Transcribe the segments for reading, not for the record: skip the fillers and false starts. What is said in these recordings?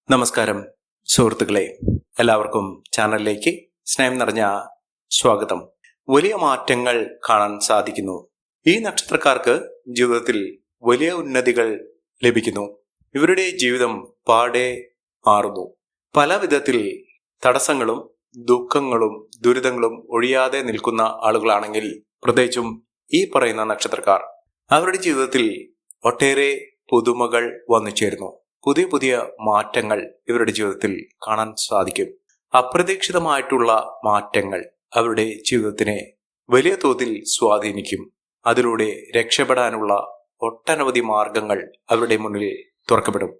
നമസ്കാരം സുഹൃത്തുക്കളെ, എല്ലാവർക്കും ചാനലിലേക്ക് സ്നേഹം നിറഞ്ഞ സ്വാഗതം. വലിയ മാറ്റങ്ങൾ കാണാൻ സാധിക്കുന്നു. ഈ നക്ഷത്രക്കാർക്ക് ജീവിതത്തിൽ വലിയ ഉന്നതികൾ ലഭിക്കുന്നു. ഇവരുടെ ജീവിതം പാടെ മാറുന്നു. പല വിധത്തിൽ തടസ്സങ്ങളും ദുഃഖങ്ങളും ദുരിതങ്ങളും ഒഴിയാതെ നിൽക്കുന്ന ആളുകളാണെങ്കിൽ, പ്രത്യേകിച്ചും ഈ പറയുന്ന നക്ഷത്രക്കാർ, അവരുടെ ജീവിതത്തിൽ ഒട്ടേറെ പുതുമകൾ വന്നു ചേരുന്നു. പുതിയ പുതിയ മാറ്റങ്ങൾ ഇവരുടെ ജീവിതത്തിൽ കാണാൻ സാധിക്കും. അപ്രതീക്ഷിതമായിട്ടുള്ള മാറ്റങ്ങൾ അവരുടെ ജീവിതത്തിനെ വലിയ തോതിൽ സ്വാധീനിക്കും. അതിലൂടെ രക്ഷപ്പെടാനുള്ള ഒട്ടനവധി മാർഗങ്ങൾ അവരുടെ മുന്നിൽ തുറക്കപ്പെടും.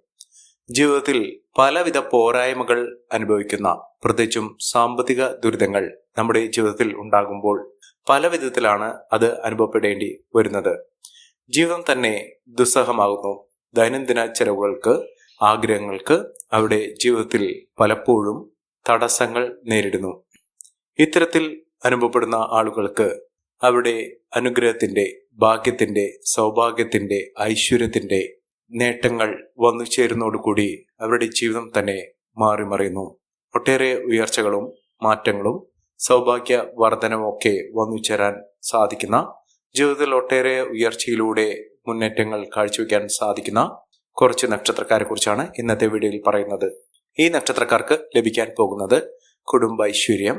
ജീവിതത്തിൽ പലവിധ പോരായ്മകൾ അനുഭവിക്കുന്ന, പ്രത്യേകിച്ചും സാമ്പത്തിക ദുരിതങ്ങൾ നമ്മുടെ ജീവിതത്തിൽ ഉണ്ടാകുമ്പോൾ പല വിധത്തിലാണ് അത് അനുഭവപ്പെടേണ്ടി വരുന്നത്. ജീവിതം തന്നെ ദുസ്സഹമാകുന്നു. ദൈനംദിന ചെലവുകൾക്ക്, ആഗ്രഹങ്ങൾക്ക് അവരുടെ ജീവിതത്തിൽ പലപ്പോഴും തടസ്സങ്ങൾ നേരിടുന്നു. ഇത്തരത്തിൽ അനുഭവപ്പെടുന്ന ആളുകൾക്ക് അവരുടെ അനുഗ്രഹത്തിന്റെ, ഭാഗ്യത്തിന്റെ, സൗഭാഗ്യത്തിന്റെ, ഐശ്വര്യത്തിന്റെ നേട്ടങ്ങൾ വന്നു ചേരുന്നതോടുകൂടി അവരുടെ ജീവിതം തന്നെ മാറിമറിയുന്നു. ഒട്ടേറെ ഉയർച്ചകളും മാറ്റങ്ങളും സൗഭാഗ്യ വർധനവും ഒക്കെ വന്നു ചേരാൻ സാധിക്കുന്ന, ജീവിതത്തിൽ ഒട്ടേറെ ഉയർച്ചയിലൂടെ മുന്നേറ്റങ്ങൾ കാഴ്ചവെക്കാൻ സാധിക്കുന്ന കുറച്ച് നക്ഷത്രക്കാരെ കുറിച്ചാണ് ഇന്നത്തെ വീഡിയോയിൽ പറയുന്നത്. ഈ നക്ഷത്രക്കാർക്ക് ലഭിക്കാൻ പോകുന്നത് കുടുംബ ഐശ്വര്യം,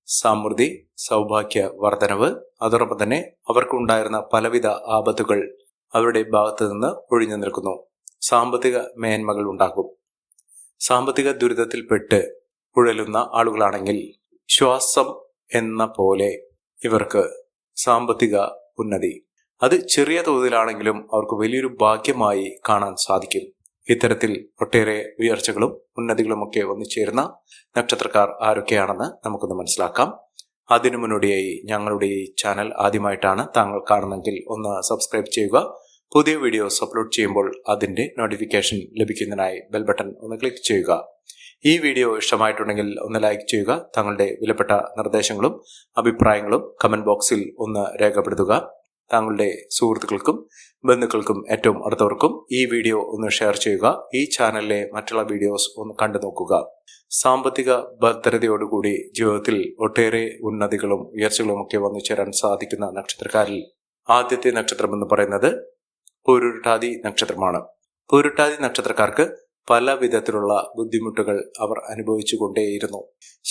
സമൃദ്ധി, സൗഭാഗ്യ വർധനവ്, അതോടൊപ്പം തന്നെ അവർക്കുണ്ടായിരുന്ന പലവിധ ആപത്തുകൾ അവരുടെ ഭാഗത്ത് നിന്ന് ഒഴിഞ്ഞു നിൽക്കുന്നു. സാമ്പത്തിക മേന്മകൾ ഉണ്ടാകും. സാമ്പത്തിക ദുരിതത്തിൽപ്പെട്ട് ഉഴലുന്ന ആളുകളാണെങ്കിൽ ശ്വാസം എന്ന പോലെ ഇവർക്ക് സാമ്പത്തിക ഉന്നതി, അത് ചെറിയ തോതിലാണെങ്കിലും അവർക്ക് വലിയൊരു ഭാഗ്യമായി കാണാൻ സാധിക്കും. ഇത്തരത്തിൽ ഒട്ടേറെ ഉയർച്ചകളും ഉന്നതികളും ഒക്കെ വന്നു ചേരുന്ന നക്ഷത്രക്കാർ ആരൊക്കെയാണെന്ന് നമുക്കൊന്ന് മനസ്സിലാക്കാം. അതിനു മുന്നോടിയായി ഞങ്ങളുടെ ഈ ചാനൽ ആദ്യമായിട്ടാണ് താങ്കൾ കാണുന്നതെങ്കിൽ ഒന്ന് സബ്സ്ക്രൈബ് ചെയ്യുക. പുതിയ വീഡിയോസ് അപ്ലോഡ് ചെയ്യുമ്പോൾ അതിന്റെ നോട്ടിഫിക്കേഷൻ ലഭിക്കുന്നതിനായി ബെൽ ബട്ടൺ ഒന്ന് ക്ലിക്ക് ചെയ്യുക. ഈ വീഡിയോ ഇഷ്ടമായിട്ടുണ്ടെങ്കിൽ ഒന്ന് ലൈക്ക് ചെയ്യുക. താങ്കളുടെ വിലപ്പെട്ട നിർദ്ദേശങ്ങളും അഭിപ്രായങ്ങളും കമന്റ് ബോക്സിൽ ഒന്ന് രേഖപ്പെടുത്തുക. താങ്കളുടെ സുഹൃത്തുക്കൾക്കും ബന്ധുക്കൾക്കും ഏറ്റവും അടുത്തവർക്കും ഈ വീഡിയോ ഒന്ന് ഷെയർ ചെയ്യുക. ഈ ചാനലിലെ മറ്റുള്ള വീഡിയോസ് ഒന്ന് കണ്ടു നോക്കുക. സാമ്പത്തിക ഭദ്രതയോടുകൂടി ജീവിതത്തിൽ ഒട്ടേറെ ഉന്നതികളും ഉയർച്ചകളും ഒക്കെ വന്നു ചേരാൻ സാധിക്കുന്ന നക്ഷത്രക്കാരിൽ ആദ്യത്തെ നക്ഷത്രം എന്ന് പറയുന്നത് പൂരുരുട്ടാതി നക്ഷത്രമാണ്. പൂരുരുട്ടാതി നക്ഷത്രക്കാർക്ക് പല വിധത്തിലുള്ള ബുദ്ധിമുട്ടുകൾ അവർ അനുഭവിച്ചു കൊണ്ടേയിരുന്നു.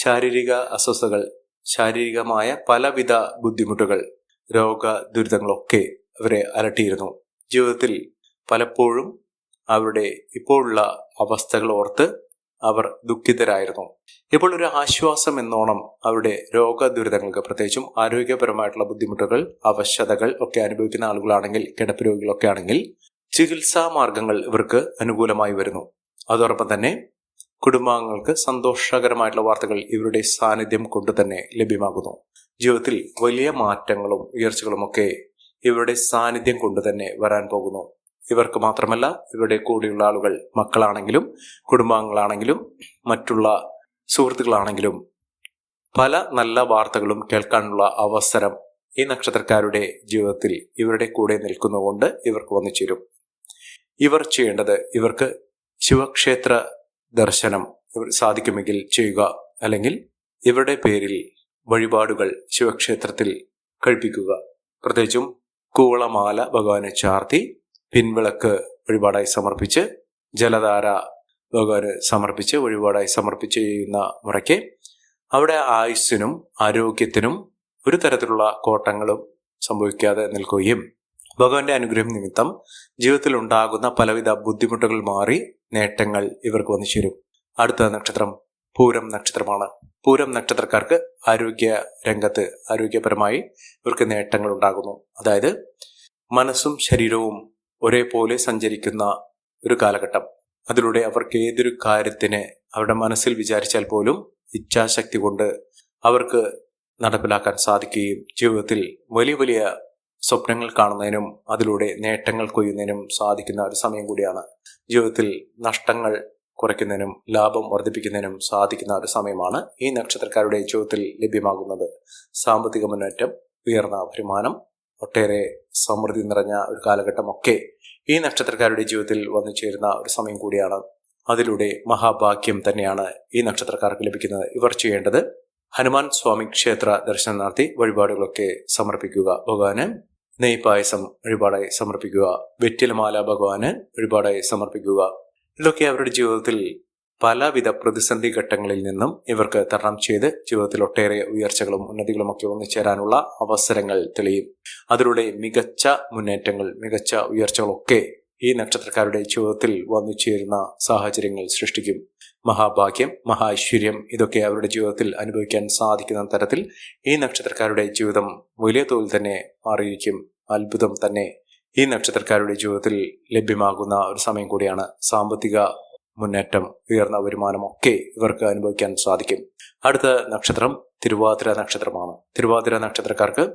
ശാരീരിക അസ്വസ്ഥതകൾ, ശാരീരികമായ പലവിധ ബുദ്ധിമുട്ടുകൾ, രോഗ ദുരിതങ്ങളൊക്കെ അവരെ അലട്ടിയിരുന്നു. ജീവിതത്തിൽ പലപ്പോഴും അവരുടെ ഇപ്പോഴുള്ള അവസ്ഥകൾ ഓർത്ത് അവർ ദുഃഖിതരായിരുന്നു. ഇപ്പോൾ ഒരു ആശ്വാസം എന്നോണം അവരുടെ രോഗ ദുരിതങ്ങൾക്ക്, പ്രത്യേകിച്ചും ആരോഗ്യപരമായിട്ടുള്ള ബുദ്ധിമുട്ടുകൾ, അവശതകൾ ഒക്കെ അനുഭവിക്കുന്ന ആളുകളാണെങ്കിൽ, കിടപ്പ് രോഗികളൊക്കെ ആണെങ്കിൽ ചികിത്സാ മാർഗങ്ങൾ ഇവർക്ക് അനുകൂലമായി വരുന്നു. അതോടൊപ്പം തന്നെ കുടുംബാംഗങ്ങൾക്ക് സന്തോഷകരമായിട്ടുള്ള വാർത്തകൾ ഇവരുടെ സാന്നിധ്യം കൊണ്ട് തന്നെ ലഭ്യമാകുന്നു. ജീവിതത്തിൽ വലിയ മാറ്റങ്ങളും ഉയർച്ചകളും ഒക്കെ ഇവരുടെ സാന്നിധ്യം കൊണ്ട് തന്നെ വരാൻ പോകുന്നു. ഇവർക്ക് മാത്രമല്ല, ഇവരുടെ കൂടെയുള്ള ആളുകൾ, മക്കളാണെങ്കിലും കുടുംബാംഗങ്ങളാണെങ്കിലും മറ്റുള്ള സുഹൃത്തുക്കളാണെങ്കിലും പല നല്ല വാർത്തകളും കേൾക്കാനുള്ള അവസരം ഈ നക്ഷത്രക്കാരുടെ ജീവിതത്തിൽ ഇവരുടെ കൂടെ നിൽക്കുന്നതുകൊണ്ട് ഇവർക്ക് വന്നു ചേരും. ഇവർ ചെയ്യേണ്ടത്, ഇവർക്ക് ശിവക്ഷേത്ര ദർശനം സാധിക്കുമെങ്കിൽ ചെയ്യുക, അല്ലെങ്കിൽ ഇവരുടെ പേരിൽ വഴിപാടുകൾ ശിവക്ഷേത്രത്തിൽ കഴിപ്പിക്കുക. പ്രത്യേകിച്ചും കൂവളമാല ഭഗവാനെ ചാർത്തി, പിൻവിളക്ക് വഴിപാടായി സമർപ്പിച്ച്, ജലധാര ഭഗവാന് സമർപ്പിച്ച് വഴിപാടായി സമർപ്പിച്ച് ചെയ്യുന്ന മുറയ്ക്ക് അവിടെ ആയുസ്സിനും ആരോഗ്യത്തിനും ഒരു തരത്തിലുള്ള കോട്ടങ്ങളും സംഭവിക്കാതെ നിൽക്കുകയും ഭഗവാന്റെ അനുഗ്രഹം നിമിത്തം ജീവിതത്തിൽ ഉണ്ടാകുന്ന പലവിധ ബുദ്ധിമുട്ടുകൾ മാറി നേട്ടങ്ങൾ ഇവർക്ക് വന്നു ചേരും. അടുത്ത നക്ഷത്രം പൂരം നക്ഷത്രമാണ്. പൂരം നക്ഷത്രക്കാർക്ക് ആരോഗ്യ രംഗത്ത്, ആരോഗ്യപരമായി ഇവർക്ക് നേട്ടങ്ങൾ ഉണ്ടാകുന്നു. അതായത് മനസ്സും ശരീരവും ഒരേപോലെ സഞ്ചരിക്കുന്ന ഒരു കാലഘട്ടം. അതിലൂടെ അവർക്ക് ഏതൊരു കാര്യത്തിന് അവരുടെ മനസ്സിൽ വിചാരിച്ചാൽ പോലും ഇച്ഛാശക്തി കൊണ്ട് അവർക്ക് നടപ്പിലാക്കാൻ സാധിക്കുകയും ജീവിതത്തിൽ വലിയ വലിയ സ്വപ്നങ്ങൾ കാണുന്നതിനും അതിലൂടെ നേട്ടങ്ങൾ കൊയ്യുന്നതിനും സാധിക്കുന്ന ഒരു സമയം കൂടിയാണ്. ജീവിതത്തിൽ നഷ്ടങ്ങൾ കുറയ്ക്കുന്നതിനും ലാഭം വർദ്ധിപ്പിക്കുന്നതിനും സാധിക്കുന്ന ഒരു സമയമാണ് ഈ നക്ഷത്രക്കാരുടെ ജീവിതത്തിൽ ലഭ്യമാകുന്നത്. സാമ്പത്തിക മുന്നേറ്റം, ഉയർന്ന വരുമാനം, ഒട്ടേറെ സമൃദ്ധി നിറഞ്ഞ ഒരു കാലഘട്ടമൊക്കെ ഈ നക്ഷത്രക്കാരുടെ ജീവിതത്തിൽ വന്നു ചേരുന്ന ഒരു സമയം കൂടിയാണ്. അതിലൂടെ മഹാഭാഗ്യം തന്നെയാണ് ഈ നക്ഷത്രക്കാർക്ക് ലഭിക്കുന്നത്. ഇവർ ചെയ്യേണ്ടത് ഹനുമാൻ സ്വാമി ക്ഷേത്ര ദർശനം നടത്തി വഴിപാടുകളൊക്കെ സമർപ്പിക്കുക. ഭഗവാന് നെയ്പായസം വഴിപാടായി സമർപ്പിക്കുക. വെറ്റിലമാല ഭഗവാന് വഴിപാടായി സമർപ്പിക്കുക. ഇതൊക്കെ അവരുടെ ജീവിതത്തിൽ പലവിധ പ്രതിസന്ധി ഘട്ടങ്ങളിൽ നിന്നും ഇവർക്ക് തരണം ചെയ്ത് ജീവിതത്തിൽ ഒട്ടേറെ ഉയർച്ചകളും ഉന്നതികളും ഒക്കെ ഒന്നിച്ചേരാനുള്ള അവസരങ്ങൾ തെളിയും. അതിലൂടെ മികച്ച മുന്നേറ്റങ്ങൾ, മികച്ച ഉയർച്ചകളൊക്കെ ഈ നക്ഷത്രക്കാരുടെ ജീവിതത്തിൽ വന്നു ചേരുന്ന സാഹചര്യങ്ങൾ സൃഷ്ടിക്കും. മഹാഭാഗ്യം, മഹാഐശ്വര്യം ഇതൊക്കെ അവരുടെ ജീവിതത്തിൽ അനുഭവിക്കാൻ സാധിക്കുന്ന തരത്തിൽ ഈ നക്ഷത്രക്കാരുടെ ജീവിതം വലിയ തോതിൽ തന്നെ മാറിയിരിക്കും. അത്ഭുതം തന്നെ ഈ നക്ഷത്രക്കാരുടെ ജീവിതത്തിൽ ലഭ്യമാകുന്ന ഒരു സമയം കൂടിയാണ്. സാമ്പത്തിക മുന്നേറ്റം, ഉയർന്ന വരുമാനമൊക്കെ ഇവർക്ക് അനുഭവിക്കാൻ സാധിക്കും. അടുത്ത നക്ഷത്രം തിരുവാതിര നക്ഷത്രമാണ്. തിരുവാതിര നക്ഷത്രക്കാർക്ക്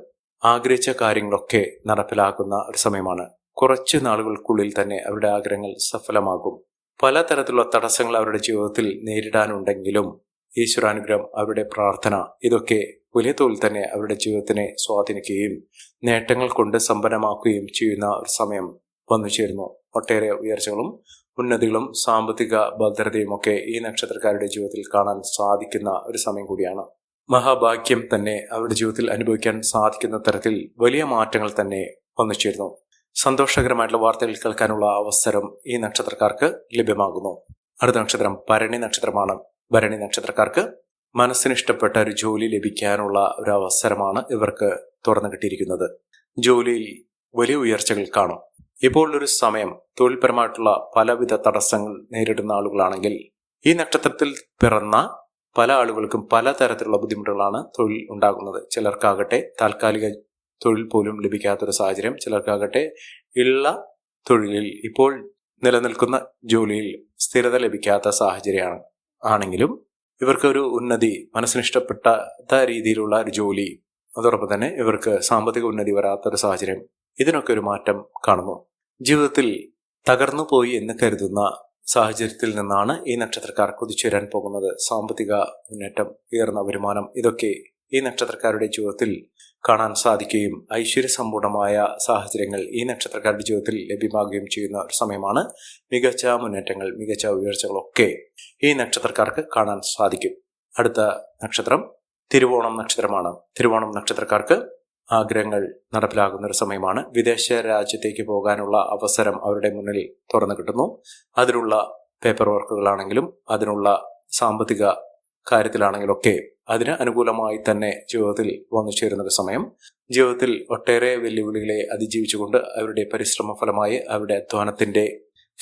ആഗ്രഹിച്ച കാര്യങ്ങളൊക്കെ നടപ്പിലാക്കുന്ന ഒരു സമയമാണ്. കുറച്ച് നാളുകൾക്കുള്ളിൽ തന്നെ അവരുടെ ആഗ്രഹങ്ങൾ സഫലമാകും. പലതരത്തിലുള്ള തടസ്സങ്ങൾ അവരുടെ ജീവിതത്തിൽ നേരിടാനുണ്ടെങ്കിലും ഈശ്വരാനുഗ്രഹം, അവരുടെ പ്രാർത്ഥന ഇതൊക്കെ വലിയ തോതിൽ തന്നെ അവരുടെ ജീവിതത്തിനെ സ്വാധീനിക്കുകയും നേട്ടങ്ങൾ കൊണ്ട് സമ്പന്നമാക്കുകയും ചെയ്യുന്ന ഒരു സമയം വന്നു ചേരുന്നു. ഒട്ടേറെ ഉയർച്ചകളും ഉന്നതികളും സാമ്പത്തിക ഭദ്രതയും ഒക്കെ ഈ നക്ഷത്രക്കാരുടെ ജീവിതത്തിൽ കാണാൻ സാധിക്കുന്ന ഒരു സമയം കൂടിയാണ്. മഹാഭാഗ്യം തന്നെ അവരുടെ ജീവിതത്തിൽ അനുഭവിക്കാൻ സാധിക്കുന്ന തരത്തിൽ വലിയ മാറ്റങ്ങൾ തന്നെ വന്നു ചേരുന്നു. സന്തോഷകരമായിട്ടുള്ള വാർത്തകൾ കേൾക്കാനുള്ള അവസരം ഈ നക്ഷത്രക്കാർക്ക് ലഭ്യമാകുന്നു. അടുത്ത നക്ഷത്രം ഭരണി നക്ഷത്രമാണ്. ഭരണി നക്ഷത്രക്കാർക്ക് മനസ്സിനിഷ്ടപ്പെട്ട ഒരു ജോലി ലഭിക്കാനുള്ള ഒരു അവസരമാണ് ഇവർക്ക് തുറന്നു കിട്ടിയിരിക്കുന്നത്. ജോലിയിൽ വലിയ ഉയർച്ചകൾ കാണും. ഇപ്പോൾ ഒരു സമയം തൊഴിൽപരമായിട്ടുള്ള പലവിധ തടസ്സങ്ങൾ നേരിടുന്ന ആളുകളാണെങ്കിൽ ഈ നക്ഷത്രത്തിൽ പിറന്ന പല ആളുകൾക്കും പലതരത്തിലുള്ള ബുദ്ധിമുട്ടുകളാണ് തൊഴിൽ ഉണ്ടാകുന്നത്. ചിലർക്കാകട്ടെ താൽക്കാലിക തൊഴിൽ പോലും ലഭിക്കാത്തൊരു സാഹചര്യം, ചിലർക്കാകട്ടെ ഉള്ള തൊഴിലിൽ, ഇപ്പോൾ നിലനിൽക്കുന്ന ജോലിയിൽ സ്ഥിരത ലഭിക്കാത്ത സാഹചര്യമാണ്. ആണെങ്കിലും ഇവർക്കൊരു ഉന്നതി, മനസ്സിനിഷ്ടപ്പെട്ട രീതിയിലുള്ള ഒരു ജോലി, അതോടൊപ്പം തന്നെ ഇവർക്ക് സാമ്പത്തിക ഉന്നതി വരാത്തൊരു സാഹചര്യം, ഇതിനൊക്കെ ഒരു മാറ്റം കാണുന്നു. ജീവിതത്തിൽ തകർന്നു പോയി എന്ന് കരുതുന്ന സാഹചര്യത്തിൽ നിന്നാണ് ഈ നക്ഷത്രക്കാർ കുതിച്ചുവരാൻ പോകുന്നത്. സാമ്പത്തിക മുന്നേറ്റം, ഉയർന്ന വരുമാനം ഇതൊക്കെ ഈ നക്ഷത്രക്കാരുടെ ജീവിതത്തിൽ കാണാൻ സാധിക്കുകയും ഐശ്വര്യസമ്പൂർണമായ സാഹചര്യങ്ങൾ ഈ നക്ഷത്രക്കാരുടെ ജീവിതത്തിൽ ലഭ്യമാകുകയും ചെയ്യുന്ന ഒരു സമയമാണ്. മികച്ച മുന്നേറ്റങ്ങൾ, മികച്ച ഉയർച്ചകളൊക്കെ ഈ നക്ഷത്രക്കാർക്ക് കാണാൻ സാധിക്കും. അടുത്ത നക്ഷത്രം തിരുവോണം നക്ഷത്രമാണ്. തിരുവോണം നക്ഷത്രക്കാർക്ക് ആഗ്രഹങ്ങൾ നടപ്പിലാകുന്ന ഒരു സമയമാണ്. വിദേശ രാജ്യത്തേക്ക് പോകാനുള്ള അവസരം അവരുടെ മുന്നിൽ തുറന്നു കിട്ടുന്നു. അതിനുള്ള പേപ്പർ വർക്കുകളാണെങ്കിലും അതിനുള്ള സാമ്പത്തിക കാര്യത്തിലാണെങ്കിലും ഒക്കെ അതിന് അനുകൂലമായി തന്നെ ജീവിതത്തിൽ വന്നു ചേരുന്ന ഒരു സമയം. ജീവിതത്തിൽ ഒട്ടേറെ വെല്ലുവിളികളെ അതിജീവിച്ചുകൊണ്ട് അവരുടെ പരിശ്രമ ഫലമായി, അവരുടെ അധ്വാനത്തിന്റെ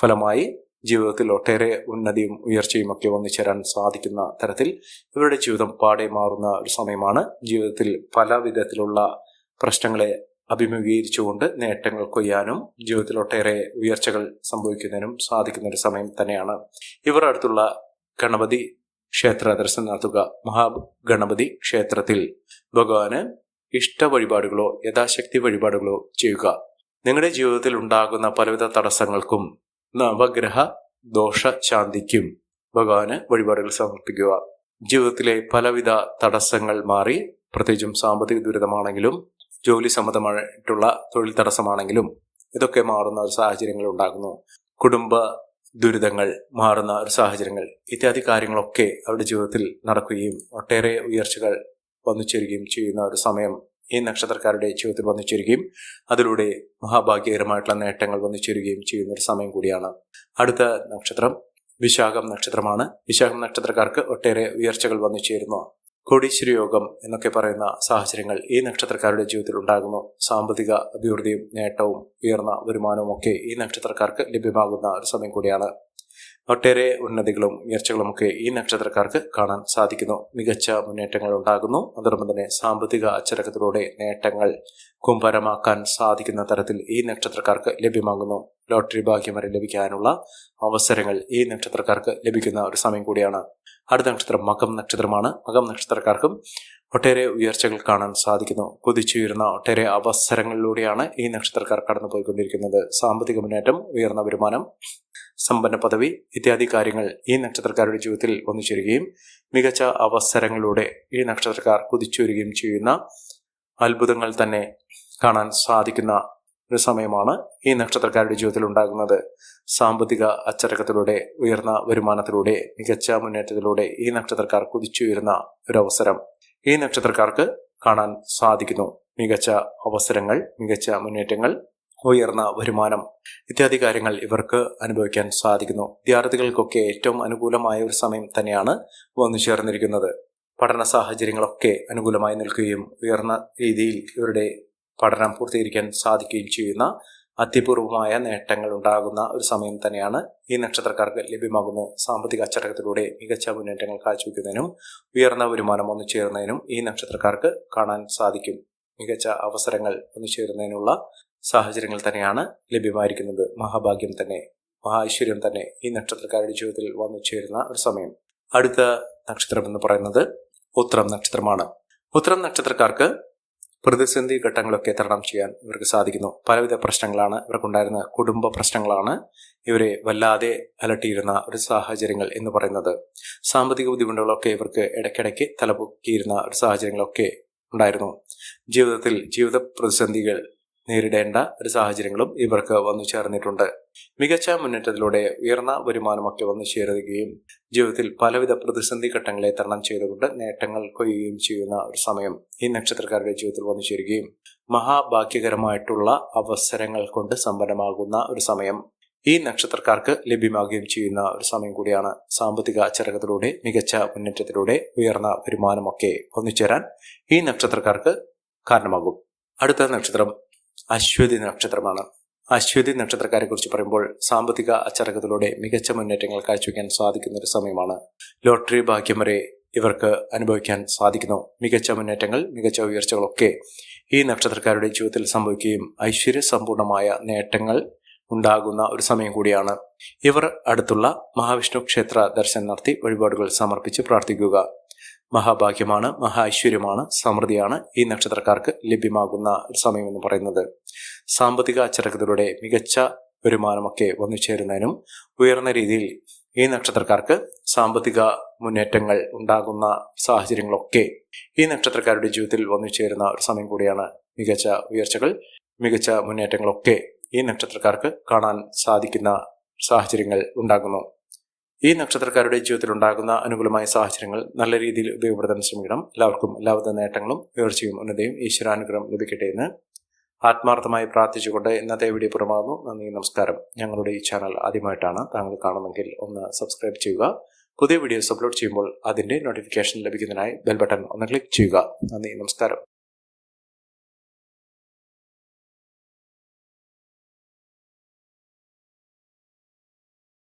ഫലമായി ജീവിതത്തിൽ ഒട്ടേറെ ഉന്നതിയും ഉയർച്ചയും ഒക്കെ വന്നു ചേരാൻ സാധിക്കുന്ന തരത്തിൽ ഇവരുടെ ജീവിതം പാടെ മാറുന്ന ഒരു സമയമാണ്. ജീവിതത്തിൽ പല വിധത്തിലുള്ള പ്രശ്നങ്ങളെ അഭിമുഖീകരിച്ചുകൊണ്ട് നേട്ടങ്ങൾ കൊയ്യാനും ജീവിതത്തിൽ ഒട്ടേറെ ഉയർച്ചകൾ സംഭവിക്കുന്നതിനും സാധിക്കുന്ന ഒരു സമയം തന്നെയാണ്. ഇവർ അടുത്തുള്ള ഗണപതി ക്ഷേത്ര ദർശനം നടത്തുക. മഹാഗണപതി ക്ഷേത്രത്തിൽ ഭഗവാന് ഇഷ്ട വഴിപാടുകളോ യഥാശക്തി വഴിപാടുകളോ ചെയ്യുക. നിങ്ങളുടെ ജീവിതത്തിൽ ഉണ്ടാകുന്ന പലവിധ തടസ്സങ്ങൾക്കും നവഗ്രഹ ദോഷ ശാന്തിക്കും ഭഗവാന് വഴിപാടുകൾ സമർപ്പിക്കുക. ജീവിതത്തിലെ പലവിധ തടസ്സങ്ങൾ മാറി, പ്രത്യേകിച്ചും സാമ്പത്തിക ദുരിതമാണെങ്കിലും ജോലി സംബന്ധമായിട്ടുള്ള തൊഴിൽ തടസ്സമാണെങ്കിലും ഇതൊക്കെ മാറുന്ന ഒരു സാഹചര്യങ്ങൾ ഉണ്ടാകുന്നു. കുടുംബ ദുരിതങ്ങൾ മാറുന്ന ഒരു സാഹചര്യങ്ങൾ ഇത്യാദി കാര്യങ്ങളൊക്കെ അവരുടെ ജീവിതത്തിൽ നടക്കുകയും ഒട്ടേറെ ഉയർച്ചകൾ വന്നു ചേരുകയും ചെയ്യുന്ന ഒരു സമയം ഈ നക്ഷത്രക്കാരുടെ ജീവിതത്തിൽ വന്നു ചേരുകയും അതിലൂടെ മഹാഭാഗ്യകരമായിട്ടുള്ള നേട്ടങ്ങൾ വന്നു ചേരുകയും ചെയ്യുന്ന ഒരു സമയം കൂടിയാണ്. അടുത്ത നക്ഷത്രം വിശാഖം നക്ഷത്രമാണ്. വിശാഖം നക്ഷത്രക്കാർക്ക് ഒട്ടേറെ ഉയർച്ചകൾ വന്നു ചേരുന്നു. കോടീശ്വര യോഗം എന്നൊക്കെ പറയുന്ന സാഹചര്യങ്ങൾ ഈ നക്ഷത്രക്കാരുടെ ജീവിതത്തിൽ ഉണ്ടാകുന്നു. സാമ്പത്തിക അഭിവൃദ്ധിയും നേട്ടവും ഉയർന്ന വരുമാനവും ഒക്കെ ഈ നക്ഷത്രക്കാർക്ക് ലഭ്യമാകുന്ന ഒരു സമയം കൂടിയാണ്. ഒട്ടേറെ ഉന്നതികളും ഉയർച്ചകളും ഒക്കെ ഈ നക്ഷത്രക്കാർക്ക് കാണാൻ സാധിക്കുന്നു. മികച്ച മുന്നേറ്റങ്ങൾ ഉണ്ടാകുന്നു. അതോടൊപ്പം തന്നെ സാമ്പത്തിക അച്ചടക്കത്തിലൂടെ നേട്ടങ്ങൾ കുംഭരമാക്കാൻ സാധിക്കുന്ന തരത്തിൽ ഈ നക്ഷത്രക്കാർക്ക് ലഭ്യമാകുന്നു. ലോട്ടറി ഭാഗ്യം വരെ ലഭിക്കാനുള്ള അവസരങ്ങൾ ഈ നക്ഷത്രക്കാർക്ക് ലഭിക്കുന്ന ഒരു സമയം കൂടിയാണ്. അടുത്ത നക്ഷത്രം മകം നക്ഷത്രമാണ്. മകം നക്ഷത്രക്കാർക്കും ഒട്ടേറെ ഉയർച്ചകൾ കാണാൻ സാധിക്കുന്നു. കുതിച്ചുയരുന്ന ഒട്ടേറെ അവസരങ്ങളിലൂടെയാണ് ഈ നക്ഷത്രക്കാർ കടന്നുപോയിക്കൊണ്ടിരിക്കുന്നത്. സാമ്പത്തിക മുന്നേറ്റം, ഉയർന്ന വരുമാനം, സമ്പന്ന പദവി ഇത്യാദി കാര്യങ്ങൾ ഈ നക്ഷത്രക്കാരുടെ ജീവിതത്തിൽ വന്നു ചേരുകയും മികച്ച അവസരങ്ങളിലൂടെ ഈ നക്ഷത്രക്കാർ കുതിച്ചുയരുകയും ചെയ്യുന്ന അത്ഭുതങ്ങൾ തന്നെ കാണാൻ സാധിക്കുന്ന ഒരു സമയമാണ് ഈ നക്ഷത്രക്കാരുടെ ജീവിതത്തിൽ ഉണ്ടാകുന്നത്. സാമ്പത്തിക അച്ചടക്കത്തിലൂടെ, ഉയർന്ന വരുമാനത്തിലൂടെ, മികച്ച മുന്നേറ്റത്തിലൂടെ ഈ നക്ഷത്രക്കാർ കുതിച്ചുയരുന്ന ഒരു അവസരം ഈ നക്ഷത്രക്കാർക്ക് കാണാൻ സാധിക്കുന്നു. മികച്ച അവസരങ്ങൾ, മികച്ച മുന്നേറ്റങ്ങൾ, ഉയർന്ന വരുമാനം ഇത്യാദി കാര്യങ്ങൾ ഇവർക്ക് അനുഭവിക്കാൻ സാധിക്കുന്നു. വിദ്യാർത്ഥികൾക്കൊക്കെ ഏറ്റവും അനുകൂലമായ ഒരു സമയം തന്നെയാണ് വന്നു ചേർന്നിരിക്കുന്നത്. പഠന സാഹചര്യങ്ങളൊക്കെ അനുകൂലമായി നിൽക്കുകയും ഉയർന്ന രീതിയിൽ ഇവരുടെ പഠനം പൂർത്തീകരിക്കാൻ സാധിക്കുകയും ചെയ്യുന്ന അത്യപൂർവമായ നേട്ടങ്ങൾ ഉണ്ടാകുന്ന ഒരു സമയം തന്നെയാണ് ഈ നക്ഷത്രക്കാർക്ക് ലഭ്യമാകുന്നു. സാമ്പത്തിക അച്ചടക്കത്തിലൂടെ മികച്ച മുന്നേറ്റങ്ങൾ കാഴ്ചവെക്കുന്നതിനും ഉയർന്ന വരുമാനം വന്നു ചേരുന്നതിനും ഈ നക്ഷത്രക്കാർക്ക് കാണാൻ സാധിക്കും. മികച്ച അവസരങ്ങൾ വന്നു ചേരുന്നതിനുള്ള സാഹചര്യങ്ങൾ തന്നെയാണ് ലഭ്യമായിരിക്കുന്നത്. മഹാഭാഗ്യം തന്നെ, മഹാഐശ്വര്യം തന്നെ ഈ നക്ഷത്രക്കാരുടെ ജീവിതത്തിൽ വന്നു ചേരുന്ന ഒരു സമയം. അടുത്ത നക്ഷത്രം എന്ന് പറയുന്നത് ഉത്രം നക്ഷത്രമാണ്. ഉത്രം നക്ഷത്രക്കാർക്ക് പ്രതിസന്ധി ഘട്ടങ്ങളൊക്കെ തരണം ചെയ്യാൻ ഇവർക്ക് സാധിക്കുന്നു. പലവിധ പ്രശ്നങ്ങളാണ് ഇവർക്കുണ്ടായിരുന്ന, കുടുംബ പ്രശ്നങ്ങളാണ് ഇവരെ വല്ലാതെ അലട്ടിയിരുന്ന ഒരു സാഹചര്യങ്ങൾ എന്ന് പറയുന്നത്. സാമ്പത്തിക ബുദ്ധിമുട്ടുകളൊക്കെ ഇവർക്ക് ഇടയ്ക്കിടയ്ക്ക് തലപൊക്കിയിരുന്ന ഒരു സാഹചര്യങ്ങളൊക്കെ ഉണ്ടായിരുന്നു. ജീവിത പ്രതിസന്ധികൾ നേരിടേണ്ട ഒരു സാഹചര്യങ്ങളും ഇവർക്ക് വന്നു ചേർന്നിട്ടുണ്ട്. മികച്ച മുന്നേറ്റത്തിലൂടെ ഉയർന്ന വരുമാനമൊക്കെ വന്നു ചേരുകയും ജീവിതത്തിൽ പലവിധ പ്രതിസന്ധി ഘട്ടങ്ങളെ തരണം ചെയ്തുകൊണ്ട് നേട്ടങ്ങൾ കൊയ്യുകയും ചെയ്യുന്ന ഒരു സമയം ഈ നക്ഷത്രക്കാരുടെ ജീവിതത്തിൽ വന്നു ചേരുകയും മഹാഭാഗ്യകരമായിട്ടുള്ള അവസരങ്ങൾ കൊണ്ട് സമ്പന്നമാകുന്ന ഒരു സമയം ഈ നക്ഷത്രക്കാർക്ക് ലഭ്യമാകുകയും ചെയ്യുന്ന ഒരു സമയം കൂടിയാണ്. സാമ്പത്തിക അച്ചടക്കത്തിലൂടെ, മികച്ച മുന്നേറ്റത്തിലൂടെ ഉയർന്ന വരുമാനമൊക്കെ വന്നുചേരാൻ ഈ നക്ഷത്രക്കാർക്ക് കാരണമാകും. അടുത്ത നക്ഷത്രം അശ്വതി നക്ഷത്രമാണ്. അശ്വതി നക്ഷത്രക്കാരെ കുറിച്ച് പറയുമ്പോൾ സാമ്പത്തിക അച്ചടക്കത്തിലൂടെ മികച്ച മുന്നേറ്റങ്ങൾ കാഴ്ചവെക്കാൻ സാധിക്കുന്ന ഒരു സമയമാണ്. ലോട്ടറി ഭാഗ്യം വരെ ഇവർക്ക് അനുഭവിക്കാൻ സാധിക്കുന്നു. മികച്ച മുന്നേറ്റങ്ങൾ, മികച്ച ഉയർച്ചകളൊക്കെ ഈ നക്ഷത്രക്കാരുടെ ജീവിതത്തിൽ സംഭവിക്കുകയും ഐശ്വര്യസമ്പൂർണമായ നേട്ടങ്ങൾ ഉണ്ടാകുന്ന ഒരു സമയം കൂടിയാണ്. ഇവർ അടുത്തുള്ള മഹാവിഷ്ണു ക്ഷേത്ര ദർശനം നടത്തി വഴിപാടുകൾ സമർപ്പിച്ച് പ്രാർത്ഥിക്കുക. മഹാഭാഗ്യമാണ്, മഹാ ഐശ്വര്യമാണ്, സമൃദ്ധിയാണ് ഈ നക്ഷത്രക്കാർക്ക് ലഭ്യമാകുന്ന ഒരു സമയം എന്ന് പറയുന്നത്. സാമ്പത്തിക അച്ചടക്കത്തിലൂടെ മികച്ച വരുമാനമൊക്കെ വന്നു ചേരുന്നതിനും ഉയർന്ന രീതിയിൽ ഈ നക്ഷത്രക്കാർക്ക് സാമ്പത്തിക മുന്നേറ്റങ്ങൾ ഉണ്ടാകുന്ന സാഹചര്യങ്ങളൊക്കെ ഈ നക്ഷത്രക്കാരുടെ ജീവിതത്തിൽ വന്നു ചേരുന്ന ഒരു സമയം കൂടിയാണ്. മികച്ച ഉയർച്ചകൾ, മികച്ച മുന്നേറ്റങ്ങളൊക്കെ ഈ നക്ഷത്രക്കാർക്ക് കാണാൻ സാധിക്കുന്ന സാഹചര്യങ്ങൾ ഉണ്ടാകുന്നു. ഈ നക്ഷത്രക്കാരുടെ ജീവിതത്തിൽ ഉണ്ടാകുന്ന അനുകൂലമായ സാഹചര്യങ്ങൾ നല്ല രീതിയിൽ ഉപയോഗപ്പെടുത്താൻ ശ്രമിക്കണം. എല്ലാവർക്കും എല്ലാവിധ നേട്ടങ്ങളും ഉയർച്ചയും ഉന്നതയും ഈശ്വരാനുഗ്രഹം ലഭിക്കട്ടെ എന്ന് ആത്മാർത്ഥമായി പ്രാർത്ഥിച്ചുകൊണ്ട് ഇന്നത്തെ വീഡിയോ പുറമാകുന്നു. നന്ദി, നമസ്കാരം. ഞങ്ങളുടെ ഈ ചാനൽ ആദ്യമായിട്ടാണ് താങ്കൾ കാണുമെങ്കിൽ ഒന്ന് സബ്സ്ക്രൈബ് ചെയ്യുക. പുതിയ വീഡിയോസ് അപ്ലോഡ് ചെയ്യുമ്പോൾ അതിന്റെ നോട്ടിഫിക്കേഷൻ ലഭിക്കുന്നതിനായി ബെൽ ബട്ടൺ ഒന്ന് ക്ലിക്ക് ചെയ്യുക. നന്ദി, നമസ്കാരം.